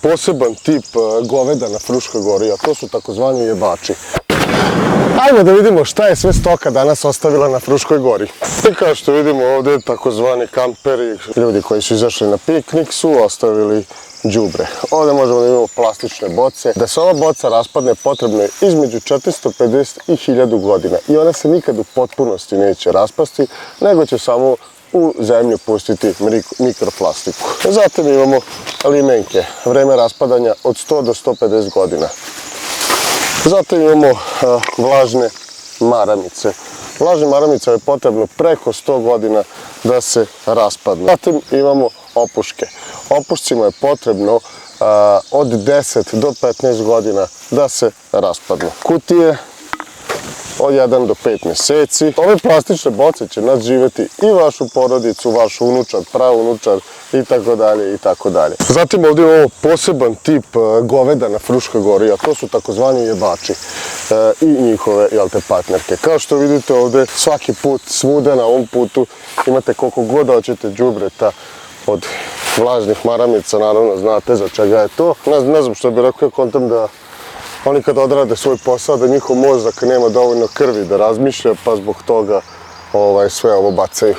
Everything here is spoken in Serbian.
poseban tip goveda na Fruškoj gori, a to su takozvani jebači. Ajmo da vidimo šta je sve stoka danas ostavila na Fruškoj gori. I kao što vidimo ovdje takozvani kamperi, ljudi koji su izašli na piknik su ostavili đubre. Ovdje možemo da vidimo plastične boce. Da se ova boca raspadne potrebno je između 450 i 1000 godina i ona se nikad u potpunosti neće raspasti, nego će samo u zemlju pustiti mikroplastiku. Zatim imamo limenke, vreme raspadanja od 100 do 150 godina. Zatim imamo vlažne maramice. Vlažne maramice je potrebno preko 100 godina da se raspadnu. Zatim imamo opuške. Opušcima je potrebno od 10 do 15 godina da se raspadnu. Kutije od 1 do 5 mjeseci. Ove plastične boce će nadživjeti i vašu porodicu, vaš unučar, praunučar itd. itd. Zatim ovdje imamo poseban tip goveda na Fruškoj gori, a to su takozvani jebači i njihove partnerke. Kao što vidite ovdje svaki put svuda na ovom putu imate koliko god hoćete đubreta od vlažnih maramica, naravno znate za čega je to. Ne znam što bih rekao, kontam da oni kad odrade svoj posao, da njihov mozak nema dovoljno krvi da razmišlja, pa zbog toga sve ovo bacaju.